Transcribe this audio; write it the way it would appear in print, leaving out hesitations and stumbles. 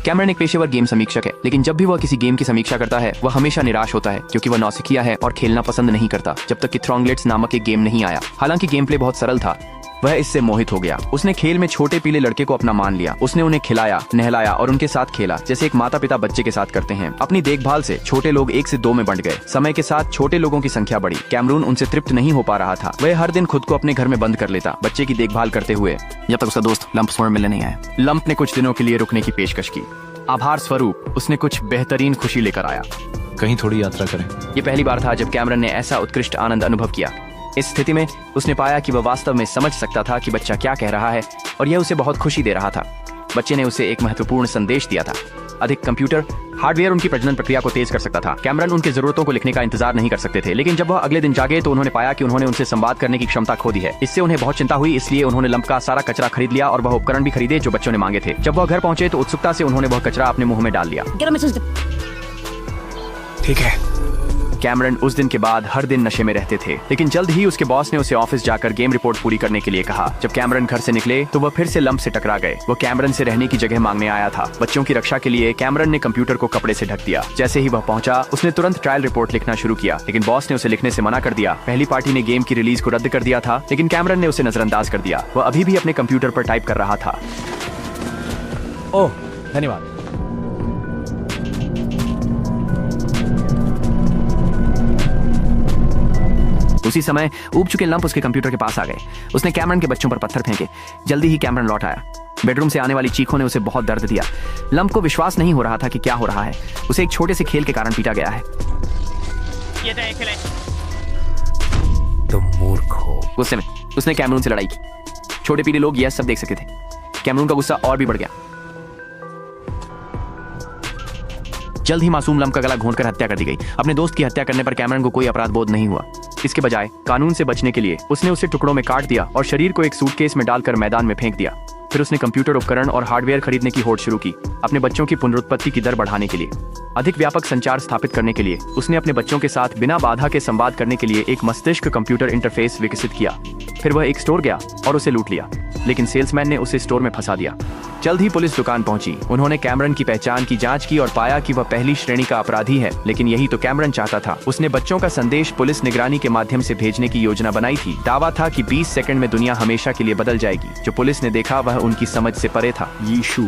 Cameron एक पेशेवर game समीक्षक है, लेकिन जब भी वह किसी गेम की समीक्षा करता है वह हमेशा निराश होता है क्योंकि वह नौसिखिया है और खेलना पसंद नहीं करता जब तक कि थ्रॉन्गलेट्स नामक एक गेम नहीं आया। हालांकि गेम प्ले बहुत सरल था, वह इससे मोहित हो गया। उसने खेल में छोटे पीले लड़के को अपना मान लिया। उसने उन्हें खिलाया, नहलाया और उनके साथ खेला जैसे एक माता पिता बच्चे के साथ करते हैं। अपनी देखभाल से छोटे लोग 1 से 2 में बंट गए। समय के साथ छोटे लोगों की संख्या बढ़ी। कैमरून उनसे तृप्त नहीं हो पा रहा था। वह हर दिन खुद को अपने घर में बंद कर लेता, बच्चे की देखभाल करते हुए, जब तक उसका दोस्त लंप स्वर्ण मिलने नहीं आया। लंप ने कुछ दिनों के लिए रुकने की पेशकश की। आभार स्वरूप उसने कुछ बेहतरीन खुशी लेकर आया। कहीं थोड़ी यात्रा करें। ये पहली बार था जब कैमरन ने ऐसा उत्कृष्ट आनंद अनुभव किया। इस स्थिति में उसने पाया कि वह वास्तव में समझ सकता था कि बच्चा क्या कह रहा है और यह उसे बहुत खुशी दे रहा था। बच्चे ने उसे एक महत्वपूर्ण संदेश दिया था। अधिक कंप्यूटर हार्डवेयर उनकी प्रजनन प्रक्रिया को तेज कर सकता था। कैमरन उनकी जरूरतों को लिखने का इंतजार नहीं कर सकते थे, लेकिन जब वह अगले दिन जागे तो उन्होंने पाया कि उन्होंने उनसे संवाद करने की क्षमता खो दी है। इससे उन्हें बहुत चिंता हुई, इसलिए उन्होंने लंप का सारा कचरा खरीद लिया और वह उपकरण भी खरीदे जो बच्चों ने मांगे थे। जब वह घर पहुंचे तो उत्सुकता से उन्होंने वह कचरा अपने मुंह में डाल लिया। ठीक है। कैमरन उस दिन के बाद हर दिन नशे में रहते थे, लेकिन जल्द ही उसके बॉस ने उसे ऑफिस जाकर गेम रिपोर्ट पूरी करने के लिए कहा। जब कैमरन घर से निकले तो वह फिर से लंप से टकरा गए। वह कैमरन से रहने की जगह मांगने आया था। बच्चों की रक्षा के लिए कैमरन ने कंप्यूटर को कपड़े से ढक दिया। जैसे ही वह पहुंचा उसने तुरंत ट्रायल रिपोर्ट लिखना शुरू किया, लेकिन बॉस ने उसे लिखने से मना कर दिया। पहली पार्टी ने गेम की रिलीज को रद्द कर दिया था, लेकिन कैमरन ने उसे नजरअंदाज कर दिया। वह अभी भी अपने कंप्यूटर पर टाइप कर रहा था। ओह, धन्यवाद। उसी समय ऊब चुके लंप उसके कंप्यूटर के पास आ गए। उसने कैमरन के बच्चों पर पत्थर फेंके। जल्दी ही कैमरन लौट आया। बेडरूम से आने वाली चीखों ने उसे बहुत दर्द दिया। लंप को विश्वास नहीं हो रहा था कि क्या हो रहा है। उसे एक छोटे से खेल के कारण पीटा गया है। तुम मूर्ख हो। गुस्से में उसने कैमरून से लड़ाई की। छोटे पीले लोग यह सब देख सकते थे। कैमरून का गुस्सा और भी बढ़ गया। जल्द ही मासूम लंप का गला घोंटकर हत्या कर दी गई। अपने दोस्त की हत्या करने पर कैमरन को कोई अपराध बोध नहीं हुआ। इसके बजाय कानून से बचने के लिए उसने उसे टुकड़ों में काट दिया और शरीर को एक सूटकेस में डालकर मैदान में फेंक दिया। फिर उसने कंप्यूटर उपकरण और हार्डवेयर खरीदने की होड़ शुरू की, अपने बच्चों की पुनरुत्पत्ति की दर बढ़ाने के लिए। अधिक व्यापक संचार स्थापित करने के लिए उसने अपने बच्चों के साथ बिना बाधा के संवाद करने के लिए एक मस्तिष्क कंप्यूटर इंटरफेस विकसित किया। फिर वह एक स्टोर गया और उसे लूट लिया, लेकिन सेल्समैन ने उसे स्टोर में फंसा दिया। जल्द ही पुलिस दुकान पहुंची। उन्होंने कैमरन की पहचान की जांच की और पाया कि वह पहली श्रेणी का अपराधी है, लेकिन यही तो कैमरन चाहता था। उसने बच्चों का संदेश पुलिस निगरानी के माध्यम से भेजने की योजना बनाई थी। दावा था कि 20 सेकंड में दुनिया हमेशा के लिए बदल जाएगी। जो पुलिस ने देखा वह उनकी समझ से परे था। यीशु